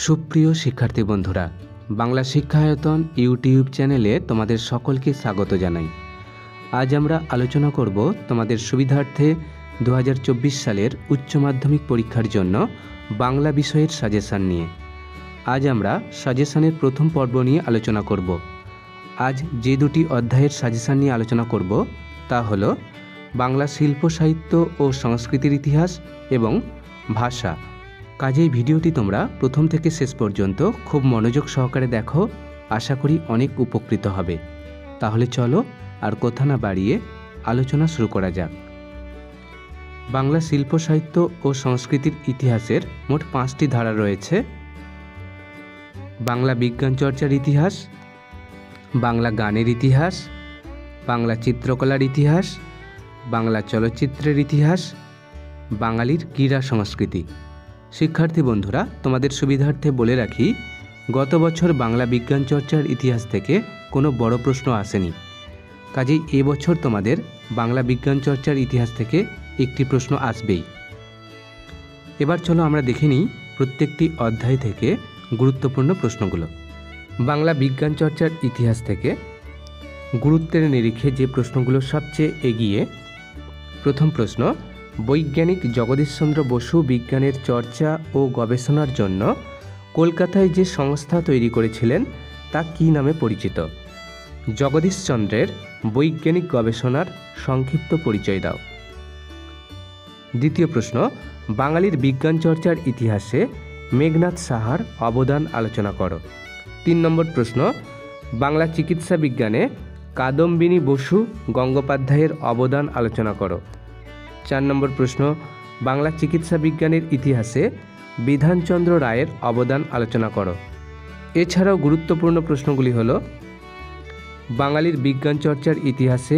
সুপ্রিয় শিক্ষার্থী বন্ধুরা, বাংলা শিক্ষায়তন ইউটিউব চ্যানেলে তোমাদের সকলকে স্বাগত জানাই। আজ আমরা আলোচনা করব তোমাদের সুবিধার্থে 2024 সালের উচ্চ মাধ্যমিক পরীক্ষার জন্য বাংলা বিষয়ের সাজেশান নিয়ে। আজ আমরা সাজেশানের প্রথম পর্ব নিয়ে আলোচনা করব। আজ যে দুটি অধ্যায়ের সাজেশান নিয়ে আলোচনা করব তা হল বাংলা শিল্প সাহিত্য ও সংস্কৃতির ইতিহাস এবং ভাষা। কাজেই ভিডিওটি তোমরা প্রথম থেকে শেষ পর্যন্ত খুব মনোযোগ সহকারে দেখো, আশা করি অনেক উপকৃত হবে। তাহলে চলো আর কথা না বাড়িয়ে আলোচনা শুরু করা যাক। বাংলা শিল্প সাহিত্য ও সংস্কৃতির ইতিহাসের মোট 5টি ধারা রয়েছে। বাংলা বিজ্ঞান চর্চার ইতিহাস, বাংলা গানের ইতিহাস, বাংলা চিত্রকলার ইতিহাস, বাংলা চলচ্চিত্রের ইতিহাস, বাঙালির ক্রীড়া সংস্কৃতি। শিক্ষার্থী বন্ধুরা, তোমাদের সুবিধার্থে বলে রাখি, গত বছর বাংলা বিজ্ঞান চর্চার ইতিহাস থেকে কোনো বড় প্রশ্ন আসেনি। কাজেই এবছর তোমাদের বাংলা বিজ্ঞান চর্চার ইতিহাস থেকে একটি প্রশ্ন আসবেই। এবার চলো আমরা দেখে নিই প্রত্যেকটি অধ্যায় থেকে গুরুত্বপূর্ণ প্রশ্নগুলো। বাংলা বিজ্ঞান চর্চার ইতিহাস থেকে গুরুত্বের নিরিখে যে প্রশ্নগুলো সবচেয়ে এগিয়ে। প্রথম প্রশ্ন, বৈজ্ঞানিক জগদীশচন্দ্র বসু বিজ্ঞানের চর্চা ও গবেষণার জন্য কলকাতায় যে সংস্থা তৈরি করেছিলেন তা কী নামে পরিচিত? জগদীশচন্দ্রের বৈজ্ঞানিক গবেষণার সংক্ষিপ্ত পরিচয় দাও। দ্বিতীয় প্রশ্ন, বাঙালির বিজ্ঞান চর্চার ইতিহাসে মেঘনাদ সাহার অবদান আলোচনা করো। 3 নম্বর প্রশ্ন, বাংলা চিকিৎসা বিজ্ঞানে কাদম্বিনী বসু গঙ্গোপাধ্যায়ের অবদান আলোচনা করো। 4 নম্বর প্রশ্ন, বাংলা চিকিৎসা বিজ্ঞানের ইতিহাসে বিধানচন্দ্র রায়ের অবদান আলোচনা করো। এছাড়াও গুরুত্বপূর্ণ প্রশ্নগুলি হল, বাঙালির বিজ্ঞান চর্চার ইতিহাসে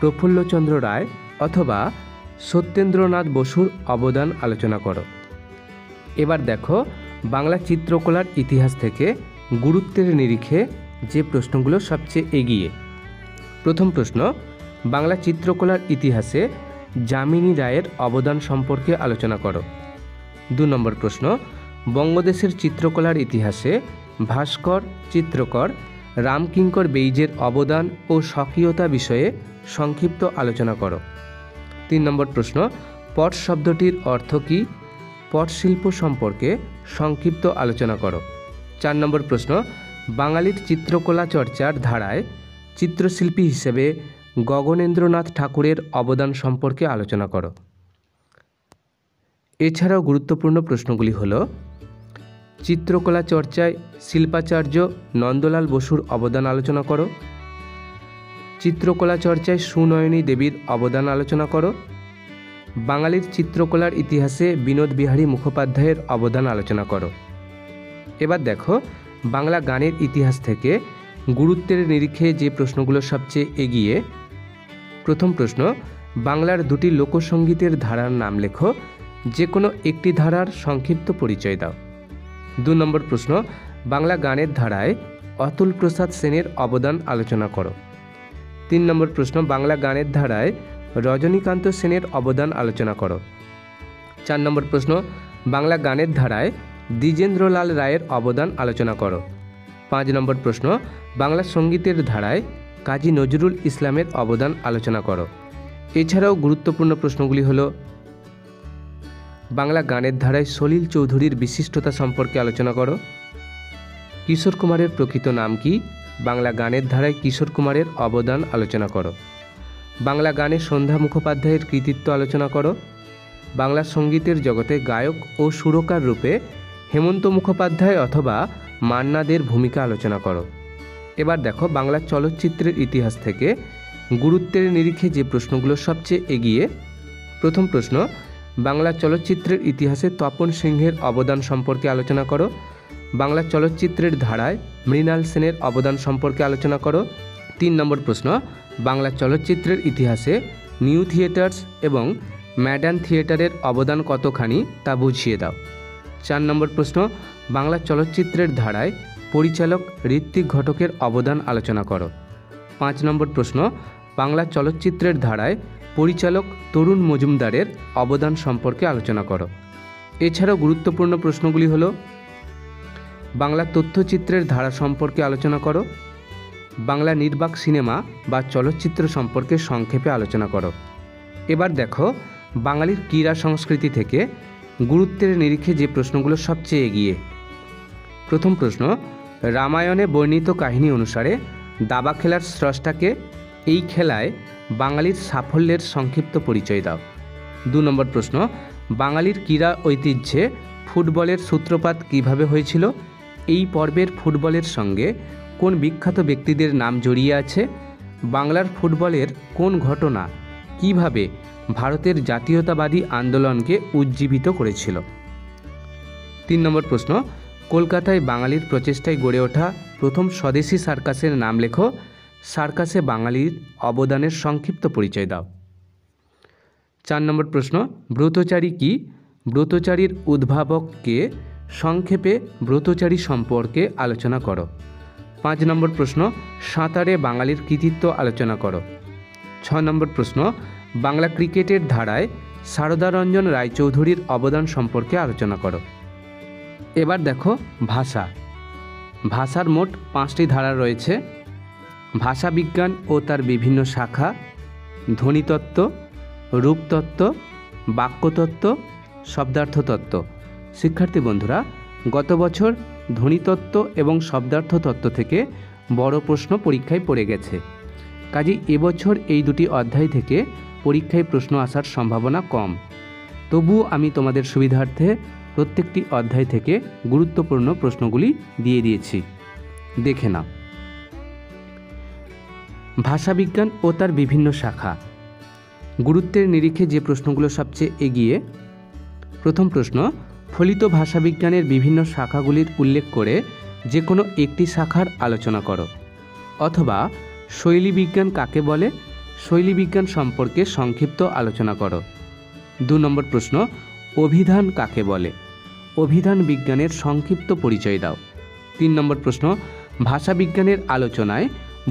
প্রফুল্লচন্দ্র রায় অথবা সত্যেন্দ্রনাথ বসুর অবদান আলোচনা করো। এবার দেখো বাংলা চিত্রকলার ইতিহাস থেকে গুরুত্বের নিরিখে যে প্রশ্নগুলো সবচেয়ে এগিয়ে। প্রথম প্রশ্ন, বাংলা চিত্রকলার ইতিহাসে যামিনী রায়ের অবদান সম্পর্কে আলোচনা করো। 2 নম্বর প্রশ্ন, বঙ্গদেশের চিত্রকলার ইতিহাসে ভাস্কর, চিত্রকর, রামকিঙ্কর বেইজের অবদান ও স্বকীয়তা বিষয়ে সংক্ষিপ্ত আলোচনা করো। 3 নম্বর প্রশ্ন, পট শব্দটির অর্থ কী? পটশিল্প সম্পর্কে সংক্ষিপ্ত আলোচনা করো। 4 নম্বর প্রশ্ন, বাঙালির চিত্রকলা চর্চার ধারায় চিত্রশিল্পী হিসেবে গগনেন্দ্রনাথ ঠাকুরের অবদান সম্পর্কে আলোচনা করো। এছাড়াও গুরুত্বপূর্ণ প্রশ্নগুলি হল, চিত্রকলা চর্চায় শিল্পাচার্য নন্দলাল বসুর অবদান আলোচনা করো। চিত্রকলা চর্চায় সুনয়নী দেবীর অবদান আলোচনা করো। বাঙালির চিত্রকলার ইতিহাসে বিনোদ বিহারী মুখোপাধ্যায়ের অবদান আলোচনা করো। এবার দেখো বাংলা গানের ইতিহাস থেকে গুরুত্বের নিরিখে যে প্রশ্নগুলো সবচেয়ে এগিয়ে। প্রথম প্রশ্ন, বাংলার 2টি লোকসঙ্গীতের ধারার নাম লেখো, যে কোনো একটি ধারার সংক্ষিপ্ত পরিচয় দাও। 2 নম্বর প্রশ্ন, বাংলা গানের ধারায় অতুল প্রসাদ সেনের অবদান আলোচনা করো। 3 নম্বর প্রশ্ন, বাংলা গানের ধারায় রজনীকান্ত সেনের অবদান আলোচনা করো। 4 নম্বর প্রশ্ন, বাংলা গানের ধারায় দ্বিজেন্দ্রলাল রায়ের অবদান আলোচনা করো। 5 নম্বর প্রশ্ন, বাংলা সঙ্গীতের ধারায় কাজী নজরুল ইসলামের অবদান আলোচনা করো। এছাড়াও গুরুত্বপূর্ণ প্রশ্নগুলি হল, বাংলা গানের ধারায় সলিল চৌধুরীর বিশিষ্টতা সম্পর্কে আলোচনা করো। কিশোর কুমারের প্রকৃত নাম কি? বাংলা গানের ধারায় কিশোর কুমারের অবদান আলোচনা করো। বাংলা গানে সন্ধ্যা মুখোপাধ্যায়ের কৃতিত্ব আলোচনা করো। বাংলা সঙ্গীতের জগতে গায়ক ও সুরকার রূপে হেমন্ত মুখোপাধ্যায় অথবা মান্না দের ভূমিকা আলোচনা করো। এবার দেখো বাংলা চলচ্চিত্রের ইতিহাস থেকে গুরুত্বের নিরিখে যে প্রশ্নগুলো সবচেয়ে এগিয়ে। প্রথম প্রশ্ন, বাংলা চলচ্চিত্রের ইতিহাসে তপন সিংহের অবদান সম্পর্কে আলোচনা করো। বাংলা চলচ্চিত্রের ধারায় মৃণাল সেনের অবদান সম্পর্কে আলোচনা করো। 3 নম্বর প্রশ্ন, বাংলা চলচ্চিত্রের ইতিহাসে নিউ থিয়েটার্স এবং মডার্ন থিয়েটারের অবদান কতখানি তা বুঝিয়ে দাও। 4 নম্বর প্রশ্ন, বাংলা চলচ্চিত্রের ধারায় পরিচালক ঋত্বিক ঘটকের অবদান আলোচনা করো। 5 নম্বর প্রশ্ন, বাংলা চলচ্চিত্রের ধারায় পরিচালক তরুণ মজুমদারের অবদান সম্পর্কে আলোচনা করো। এছাড়াও গুরুত্বপূর্ণ প্রশ্নগুলি হল, বাংলা তথ্যচিত্রের ধারা সম্পর্কে আলোচনা করো। বাংলা নির্বাক সিনেমা বা চলচ্চিত্র সম্পর্কে সংক্ষেপে আলোচনা করো। এবার দেখো বাঙালির ক্রীড়া সংস্কৃতি থেকে গুরুত্বের নিরিখে যে প্রশ্নগুলো সবচেয়ে এগিয়ে। প্রথম প্রশ্ন, রামায়ণে বর্ণিত কাহিনী অনুসারে দাবা খেলার স্রষ্টাকে, এই খেলায় বাঙালির সাফল্যের সংক্ষিপ্ত পরিচয় দাও। 2 নম্বর প্রশ্ন, বাঙালির ক্রীড়া ঐতিহ্যে ফুটবলের সূত্রপাত কিভাবে হয়েছিল? এই পর্বের ফুটবলের সঙ্গে কোন বিখ্যাত ব্যক্তিদের নাম জড়িয়ে আছে? বাংলার ফুটবলের কোন ঘটনা কিভাবে ভারতের জাতীয়তাবাদী আন্দোলনকে উজ্জীবিত করেছিল? 3 নম্বর প্রশ্ন, কলকাতায় বাঙালির প্রচেষ্টায় গড়ে ওঠা প্রথম স্বদেশি সার্কাসের নাম লেখো। সার্কাসে বাঙালির অবদানের সংক্ষিপ্ত পরিচয় দাও। 4 নম্বর প্রশ্ন, ব্রতচারী কি? ব্রতচারীর উদ্ভাবক কে? সংক্ষেপে ব্রতচারী সম্পর্কে আলোচনা করো। 5 নম্বর প্রশ্ন, সাঁতারে বাঙালির কৃতিত্ব আলোচনা করো। 6 নম্বর প্রশ্ন, বাংলা ক্রিকেটের ধারায় সারদারঞ্জন রায়চৌধুরীর অবদান সম্পর্কে আলোচনা করো। এবার দেখো ভাষা। ভাষার মোট 5টি ধারা রয়েছে: ভাষাবিজ্ঞান ও তার বিভিন্ন শাখা, ধ্বনিতত্ত্ব, রূপতত্ত্ব, বাক্যতত্ত্ব, শব্দার্থতত্ত্ব। শিক্ষার্থী বন্ধুরা, গত বছর ধ্বনিতত্ত্ব এবং শব্দার্থতত্ত্ব থেকে বড় প্রশ্ন পরীক্ষায় পড়ে গেছে। কাজেই এবছর এই দুটি অধ্যায় থেকে পরীক্ষায় প্রশ্ন আসার সম্ভাবনা কম। তবুও আমি তোমাদের সুবিধার্থে প্রত্যেকটি অধ্যায় থেকে গুরুত্বপূর্ণ প্রশ্নগুলি দিয়ে দিয়েছি, দেখে নাও। ভাষাবিজ্ঞান ও তার বিভিন্ন শাখা। গুরুত্বের নিরিখে যে প্রশ্নগুলো সবচেয়ে এগিয়ে। প্রথম প্রশ্ন, ফলিত ভাষাবিজ্ঞানের বিভিন্ন শাখাগুলির উল্লেখ করে যে কোনো একটি শাখার আলোচনা করো। অথবা শৈলী বিজ্ঞান কাকে বলে? শৈলী বিজ্ঞান সম্পর্কে সংক্ষিপ্ত আলোচনা করো। 2 নম্বর প্রশ্ন, অভিধান কাকে বলে? অভিধান বিজ্ঞানের সংক্ষিপ্ত পরিচয় দাও। 3 নম্বর প্রশ্ন, ভাষাবিজ্ঞানের আলোচনায়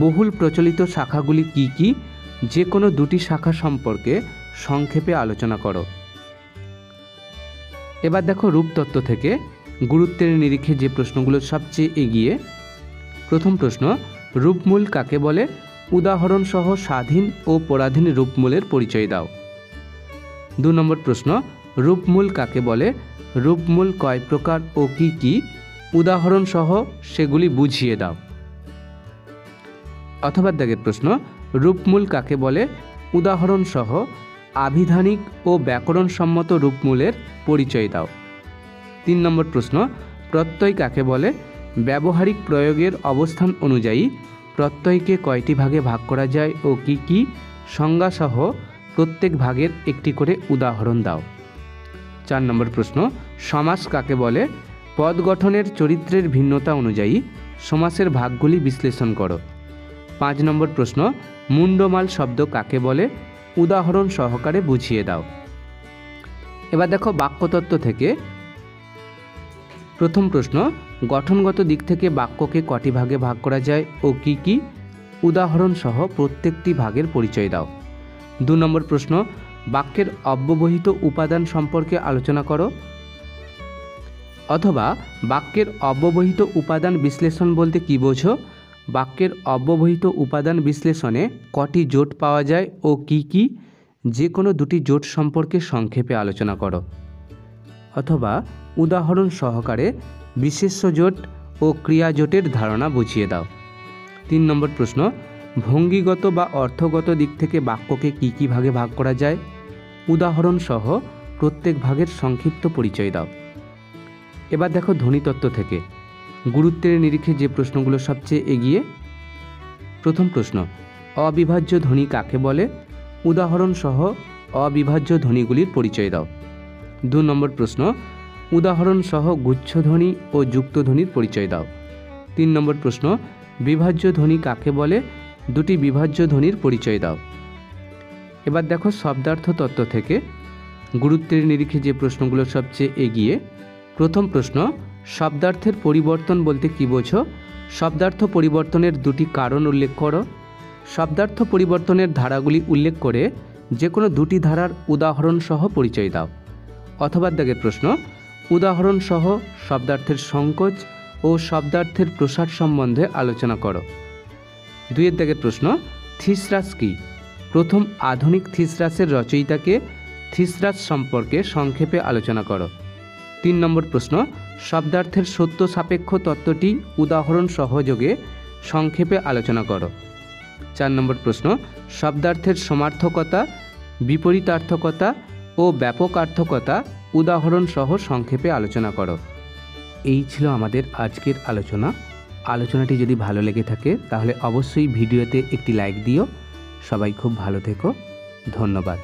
বহুল প্রচলিত শাখাগুলি কি কি? যে কোনো দুটি শাখা সম্পর্কে সংক্ষেপে আলোচনা করো। এবার দেখো রূপতত্ত্ব থেকে গুরুত্বের নিরিখে যে প্রশ্নগুলো সবচেয়ে এগিয়ে। প্রথম প্রশ্ন, রূপমূল কাকে বলে? উদাহরণসহ স্বাধীন ও পরাধীন রূপমূলের পরিচয় দাও। 2 নম্বর প্রশ্ন, রূপমূল কাকে বলে? রূপমূল কয় প্রকার ও কি কি? উদাহরণসহ সেগুলি বুঝিয়ে দাও। অথবা দাগের প্রশ্ন, রূপমূল কাকে বলে? উদাহরণসহ আভিধানিক ও ব্যাকরণসম্মত রূপমূলের পরিচয় দাও। 3 নম্বর প্রশ্ন, প্রত্যয় কাকে বলে? ব্যবহারিক প্রয়োগের অবস্থান অনুযায়ী প্রত্যয়কে কয়টি ভাগে ভাগ করা যায় ও কি কি? সংজ্ঞাসহ প্রত্যেক ভাগের একটি করে উদাহরণ দাও। 4 নম্বর প্রশ্ন, সমাস কাকে বলে? পদ গঠনের চরিত্রের ভিন্নতা অনুযায়ী সমাসের ভাগগুলি বিশ্লেষণ করো। 5 নম্বর প্রশ্ন, মুন্ডমাল শব্দ কাকে বলে? উদাহরণ সহকারে বুঝিয়ে দাও। এবার দেখো বাক্যতত্ত্ব থেকে প্রথম প্রশ্ন, গঠনগত দিক থেকে বাক্যকে কটি ভাগে ভাগ করা যায় ও কি কি? উদাহরণ সহ প্রত্যেকটি ভাগের পরিচয় দাও। 2 নম্বর প্রশ্ন, বাক্যের অব্যবহিত উপাদান সম্পর্কে আলোচনা করো। অথবা বাক্যের অব্যবহিত উপাদান বিশ্লেষণ বলতে কী বোঝো? বাক্যের অব্যবহিত উপাদান বিশ্লেষণে কটি জোট পাওয়া যায় ও কি কি? যে কোনো দুটি জোট সম্পর্কে সংক্ষেপে আলোচনা করো। অথবা উদাহরণ সহকারে বিশেষ্য জোট ও ক্রিয়া জোটের ধারণা বুঝিয়ে দাও। 3 নম্বর প্রশ্ন, ভঙ্গিগত বা অর্থগত দিক থেকে বাক্যকে কি কি ভাগে ভাগ করা যায়? উদাহরণ সহ প্রত্যেক ভাগের সংক্ষিপ্ত পরিচয় দাও। এবার দেখো ধ্বনিতত্ত্ব থেকে গুরুত্বের নিরিখে যে প্রশ্নগুলো সবচেয়ে এগিয়ে। প্রথম প্রশ্ন, অবিভাজ্য ধ্বনি কাকে বলে? উদাহরণ সহ অবিভাজ্য ধ্বনিগুলির পরিচয় দাও। 2 নম্বর প্রশ্ন, উদাহরণ সহ গুচ্ছধ্বনি ও যুক্তধ্বনির পরিচয় দাও। 3 নম্বর প্রশ্ন, বিভাজ্য ধ্বনি কাকে বলে? দুটি বিভাজ্য ধ্বনির পরিচয় দাও। এবার দেখো শব্দার্থ তত্ত্ব থেকে গুরুত্বের নিরিখে যে প্রশ্নগুলো সবচেয়ে এগিয়ে। প্রথম প্রশ্ন, শব্দার্থের পরিবর্তন বলতে কী বোঝো? শব্দার্থ পরিবর্তনের দুটি কারণ উল্লেখ করো। শব্দার্থ পরিবর্তনের ধারাগুলি উল্লেখ করে যে কোনো দুটি ধারার উদাহরণ সহ পরিচয় দাও। অথবা দাগের প্রশ্ন, উদাহরণ সহ শব্দার্থের সংকোচ ও শব্দার্থের প্রসার সম্বন্ধে আলোচনা করো। 2 দাগের প্রশ্ন, থিসরাস কি? প্রথম আধুনিক থিসরাসের রচয়িতাকে? থিসরাস সম্পর্কে সংক্ষেপে আলোচনা করো। 3 নম্বর প্রশ্ন, শব্দার্থের সত্য সাপেক্ষ তত্ত্বটি উদাহরণ সহযোগে সংক্ষেপে আলোচনা করো। 4 নম্বর প্রশ্ন, শব্দার্থের সমার্থকতা, বিপরীতার্থকতা ও ব্যাপকার্থকতা উদাহরণ সহ সংক্ষেপে আলোচনা করো। এই ছিল আমাদের আজকের আলোচনাটি যদি ভালো লেগে থাকে তাহলে অবশ্যই ভিডিওতে একটি লাইক দিও। সবাই খুব ভালো থেকো, ধন্যবাদ।